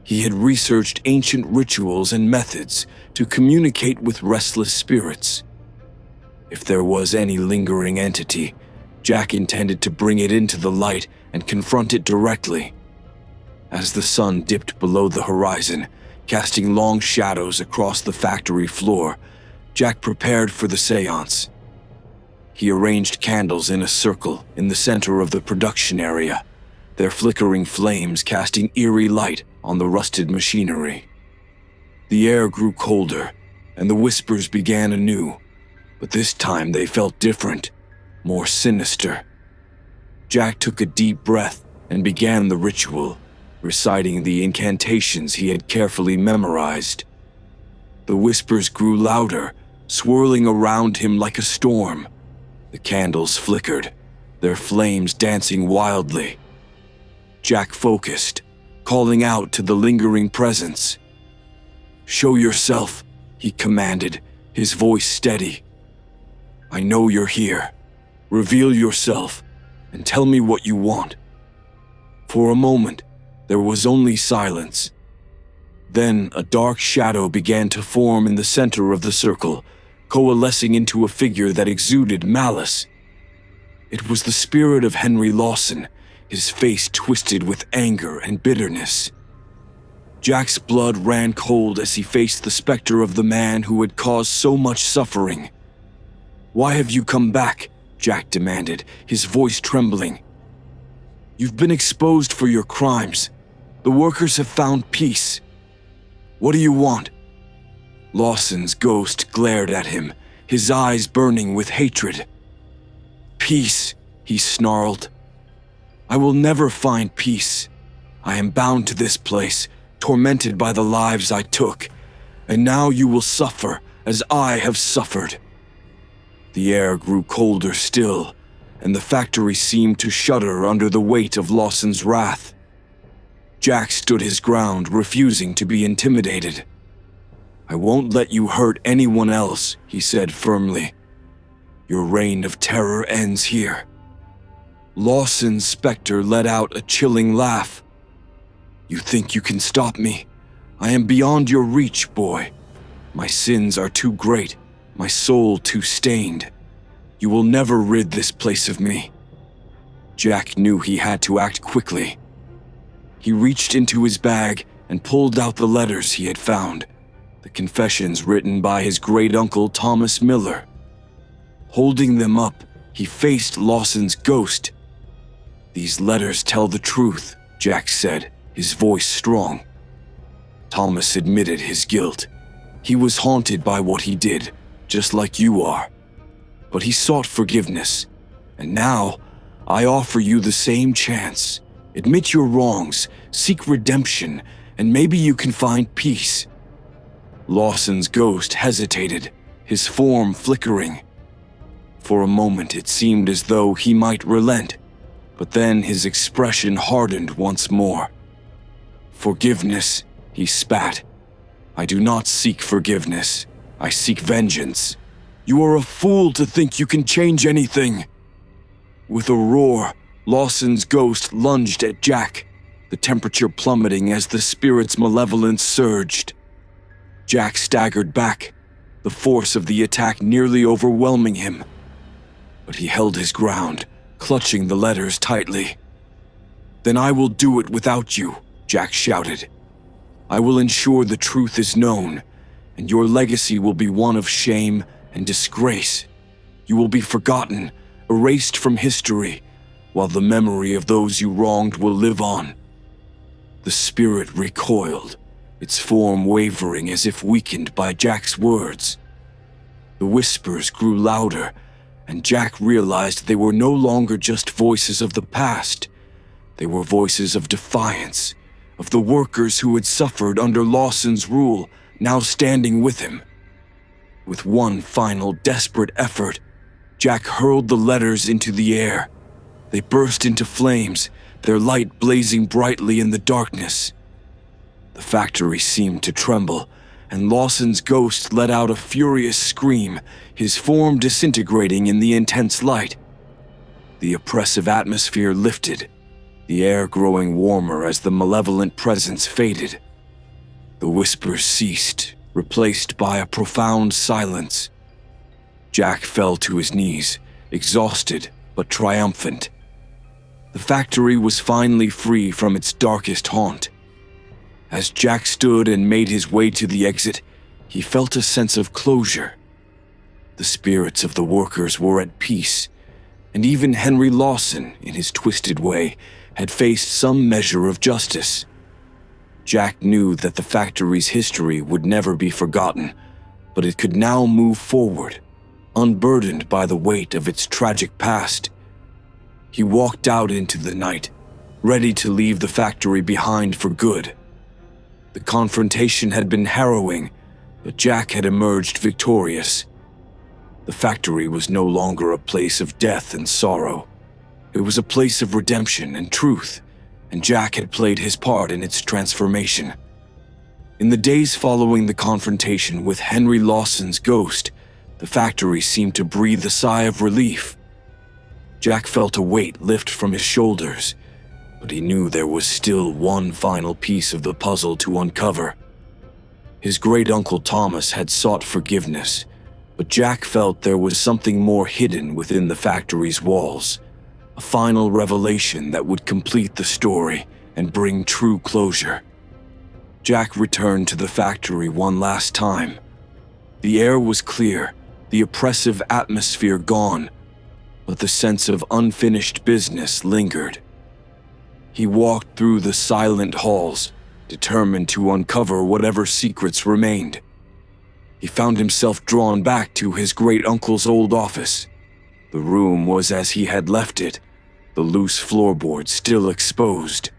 He had researched ancient rituals and methods to communicate with restless spirits. If there was any lingering entity, Jack intended to bring it into the light and confront it directly. As the sun dipped below the horizon, casting long shadows across the factory floor, Jack prepared for the seance. He arranged candles in a circle in the center of the production area, their flickering flames casting eerie light on the rusted machinery. The air grew colder, and the whispers began anew, but this time they felt different, more sinister. Jack took a deep breath and began the ritual, reciting the incantations he had carefully memorized. The whispers grew louder, swirling around him like a storm. The candles flickered, their flames dancing wildly. Jack focused, calling out to the lingering presence. "Show yourself," he commanded, his voice steady. "I know you're here. Reveal yourself, and tell me what you want." For a moment, there was only silence. Then a dark shadow began to form in the center of the circle, coalescing into a figure that exuded malice. It was the spirit of Henry Lawson, his face twisted with anger and bitterness. Jack's blood ran cold as he faced the specter of the man who had caused so much suffering. "Why have you come back?" Jack demanded, his voice trembling. "You've been exposed for your crimes. The workers have found peace. What do you want?" Lawson's ghost glared at him, his eyes burning with hatred. "Peace," he snarled. "I will never find peace. I am bound to this place, tormented by the lives I took, and now you will suffer as I have suffered." The air grew colder still, and the factory seemed to shudder under the weight of Lawson's wrath. Jack stood his ground, refusing to be intimidated. "I won't let you hurt anyone else," he said firmly. "Your reign of terror ends here." Lawson's specter let out a chilling laugh. "You think you can stop me? I am beyond your reach, boy. My sins are too great, my soul too stained. You will never rid this place of me." Jack knew he had to act quickly. He reached into his bag and pulled out the letters he had found, the confessions written by his great-uncle Thomas Miller. Holding them up, he faced Lawson's ghost. "These letters tell the truth," Jack said, his voice strong. Thomas admitted his guilt. He was haunted by what he did, just like you are. But he sought forgiveness, and now I offer you the same chance. Admit your wrongs, seek redemption, and maybe you can find peace. Lawson's ghost hesitated, his form flickering. For a moment it seemed as though he might relent, but then his expression hardened once more. "Forgiveness," he spat. "I do not seek forgiveness. I seek vengeance. You are a fool to think you can change anything." With a roar, Lawson's ghost lunged at Jack, the temperature plummeting as the spirit's malevolence surged. Jack staggered back, the force of the attack nearly overwhelming him. But he held his ground, clutching the letters tightly. "Then I will do it without you," Jack shouted. "I will ensure the truth is known, and your legacy will be one of shame and disgrace. You will be forgotten, erased from history, while the memory of those you wronged will live on." The spirit recoiled, its form wavering as if weakened by Jack's words. The whispers grew louder, and Jack realized they were no longer just voices of the past. They were voices of defiance, of the workers who had suffered under Lawson's rule, now standing with him. With one final desperate effort, Jack hurled the letters into the air. They burst into flames, their light blazing brightly in the darkness. The factory seemed to tremble, and Lawson's ghost let out a furious scream, his form disintegrating in the intense light. The oppressive atmosphere lifted, the air growing warmer as the malevolent presence faded. The whispers ceased, replaced by a profound silence. Jack fell to his knees, exhausted but triumphant. The factory was finally free from its darkest haunt. As Jack stood and made his way to the exit, he felt a sense of closure. The spirits of the workers were at peace, and even Henry Lawson, in his twisted way, had faced some measure of justice. Jack knew that the factory's history would never be forgotten, but it could now move forward, unburdened by the weight of its tragic past. He walked out into the night, ready to leave the factory behind for good. The confrontation had been harrowing, but Jack had emerged victorious. The factory was no longer a place of death and sorrow. It was a place of redemption and truth, and Jack had played his part in its transformation. In the days following the confrontation with Henry Lawson's ghost, the factory seemed to breathe a sigh of relief. Jack felt a weight lift from his shoulders, but he knew there was still one final piece of the puzzle to uncover. His great-uncle Thomas had sought forgiveness, but Jack felt there was something more hidden within the factory's walls, a final revelation that would complete the story and bring true closure. Jack returned to the factory one last time. The air was clear, the oppressive atmosphere gone, but the sense of unfinished business lingered. He walked through the silent halls, determined to uncover whatever secrets remained. He found himself drawn back to his great-uncle's old office. The room was as he had left it, the loose floorboards still exposed.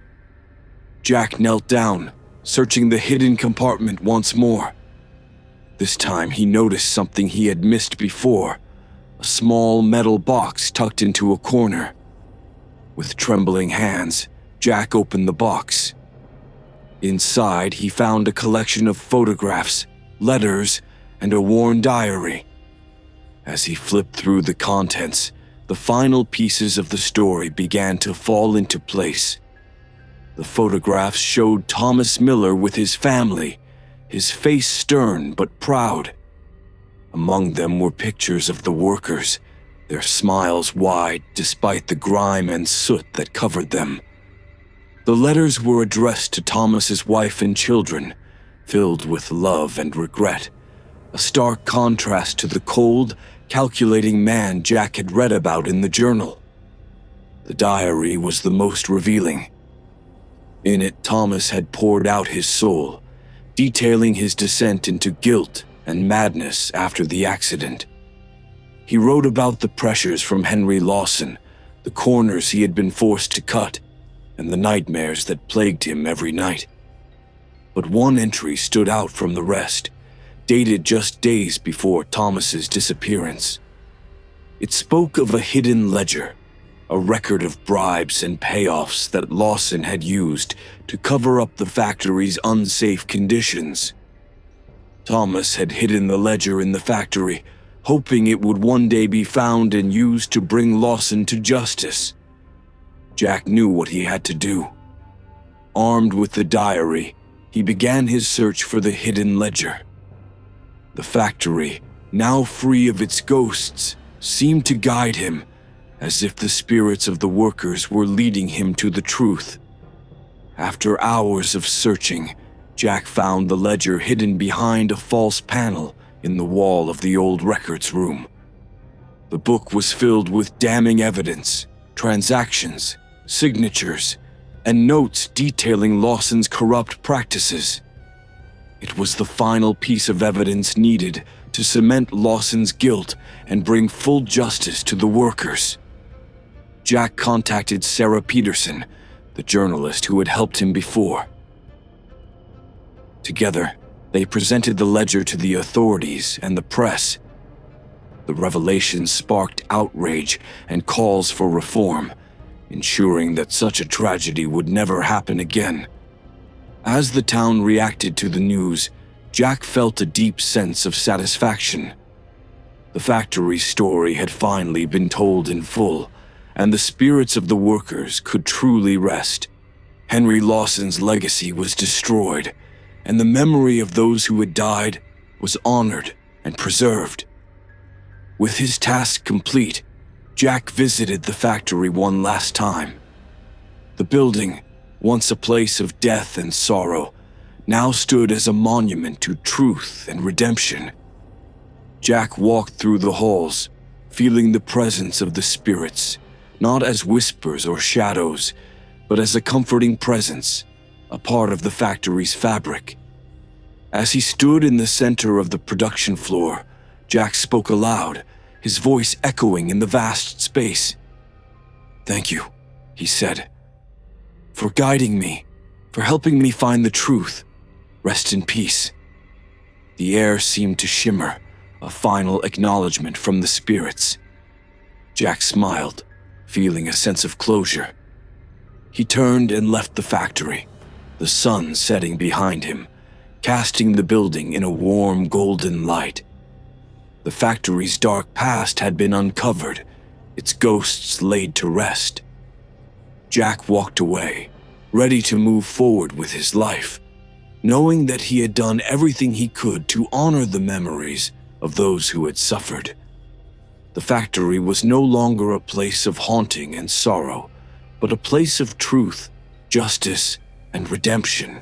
Jack knelt down, searching the hidden compartment once more. This time he noticed something he had missed before, a small metal box tucked into a corner. With trembling hands, Jack opened the box. Inside, he found a collection of photographs, letters, and a worn diary. As he flipped through the contents, the final pieces of the story began to fall into place. The photographs showed Thomas Miller with his family, his face stern but proud. Among them were pictures of the workers, their smiles wide despite the grime and soot that covered them. The letters were addressed to Thomas's wife and children, filled with love and regret, a stark contrast to the cold, calculating man Jack had read about in the journal. The diary was the most revealing. In it, Thomas had poured out his soul, detailing his descent into guilt and madness after the accident. He wrote about the pressures from Henry Lawson, the corners he had been forced to cut, and the nightmares that plagued him every night. But one entry stood out from the rest, dated just days before Thomas's disappearance. It spoke of a hidden ledger, a record of bribes and payoffs that Lawson had used to cover up the factory's unsafe conditions. Thomas had hidden the ledger in the factory, hoping it would one day be found and used to bring Lawson to justice. Jack knew what he had to do. Armed with the diary, he began his search for the hidden ledger. The factory, now free of its ghosts, seemed to guide him, as if the spirits of the workers were leading him to the truth. After hours of searching, Jack found the ledger hidden behind a false panel in the wall of the old records room. The book was filled with damning evidence, transactions, signatures, and notes detailing Lawson's corrupt practices. It was the final piece of evidence needed to cement Lawson's guilt and bring full justice to the workers. Jack contacted Sarah Peterson, the journalist who had helped him before. Together, they presented the ledger to the authorities and the press. The revelation sparked outrage and calls for reform, ensuring that such a tragedy would never happen again. As the town reacted to the news, Jack felt a deep sense of satisfaction. The factory's story had finally been told in full, and the spirits of the workers could truly rest. Henry Lawson's legacy was destroyed, and the memory of those who had died was honored and preserved. With his task complete, Jack visited the factory one last time. The building, once a place of death and sorrow, now stood as a monument to truth and redemption. Jack walked through the halls, feeling the presence of the spirits, not as whispers or shadows, but as a comforting presence, a part of the factory's fabric. As he stood in the center of the production floor, Jack spoke aloud, his voice echoing in the vast space. "Thank you," he said, "for guiding me, for helping me find the truth. Rest in peace." The air seemed to shimmer, a final acknowledgement from the spirits. Jack smiled, feeling a sense of closure. He turned and left the factory, the sun setting behind him, casting the building in a warm golden light. The factory's dark past had been uncovered, its ghosts laid to rest. Jack walked away, ready to move forward with his life, knowing that he had done everything he could to honor the memories of those who had suffered. The factory was no longer a place of haunting and sorrow, but a place of truth, justice, and redemption.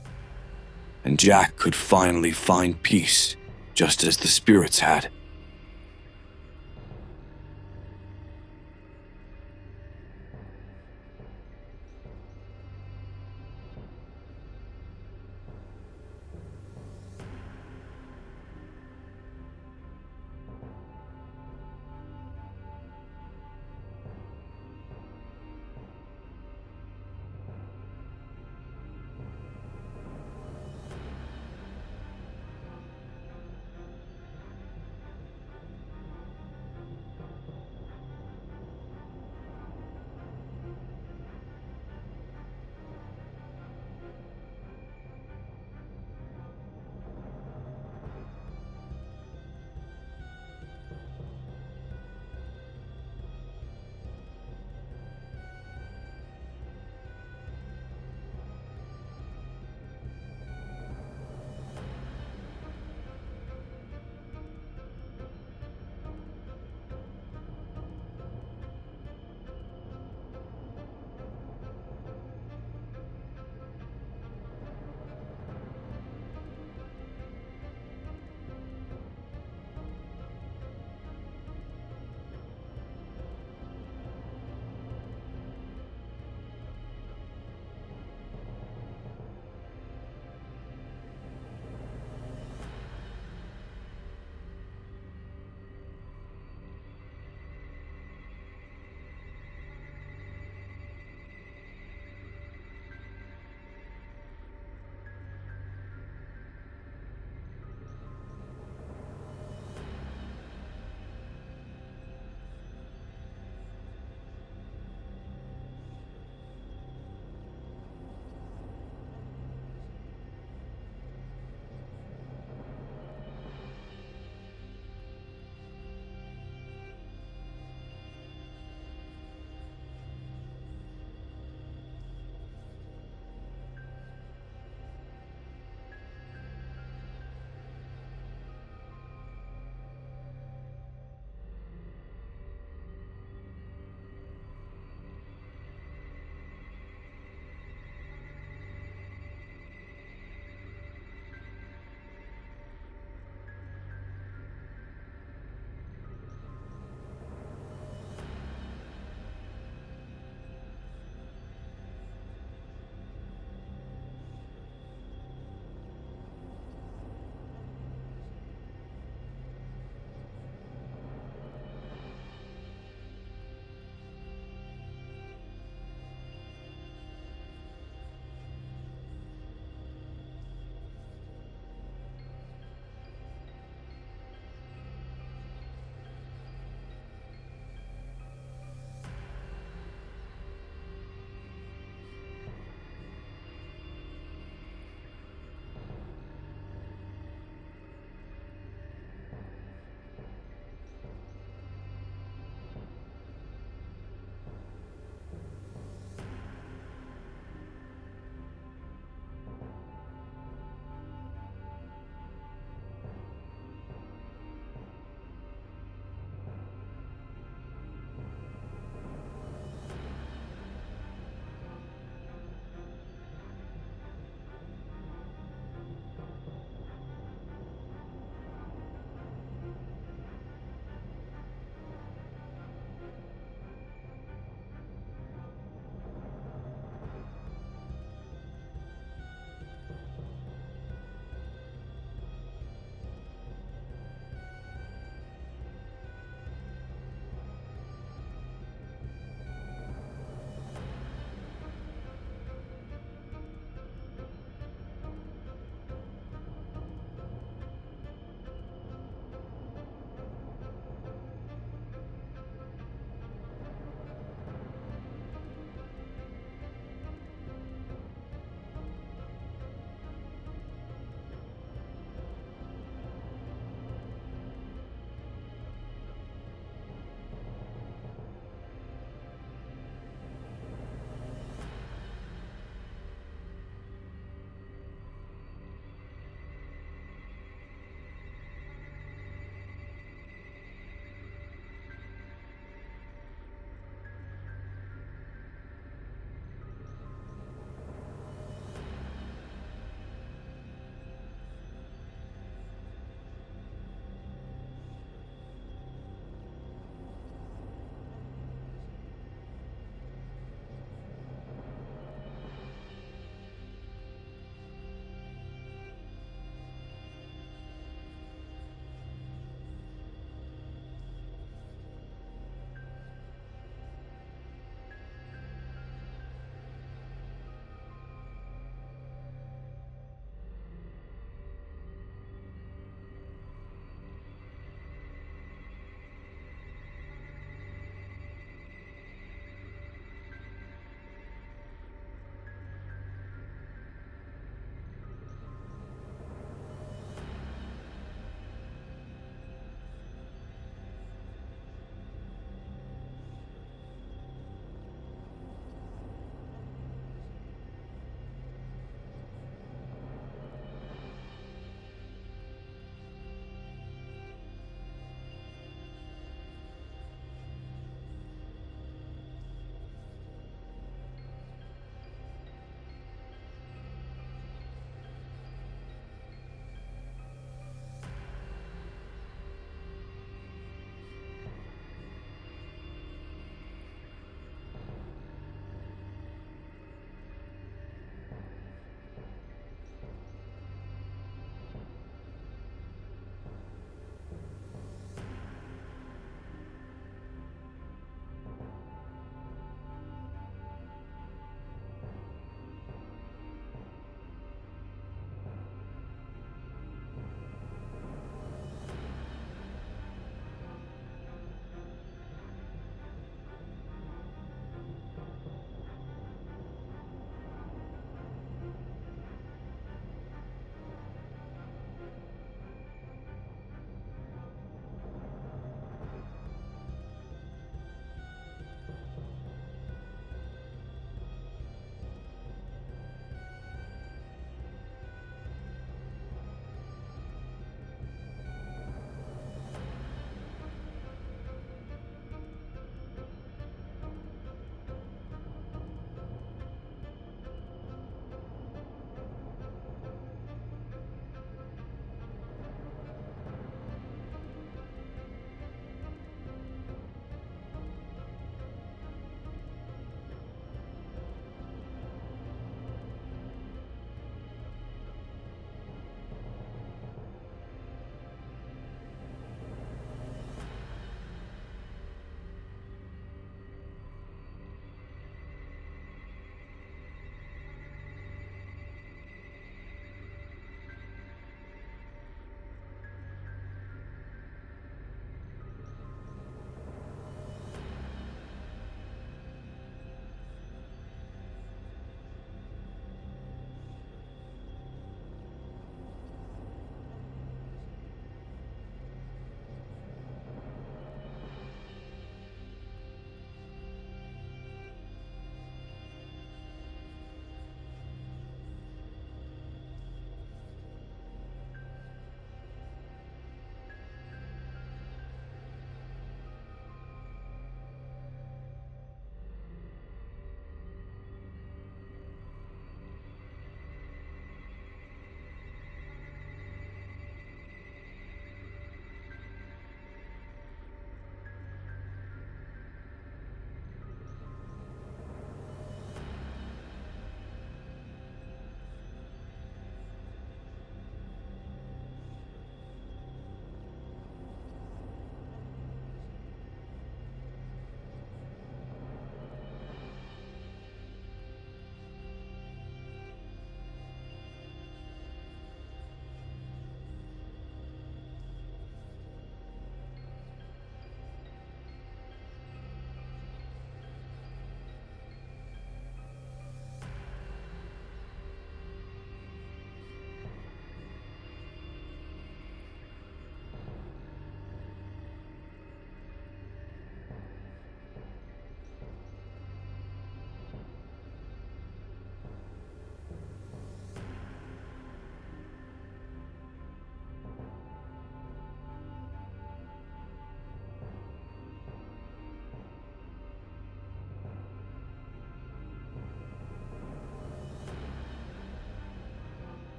And Jack could finally find peace, just as the spirits had.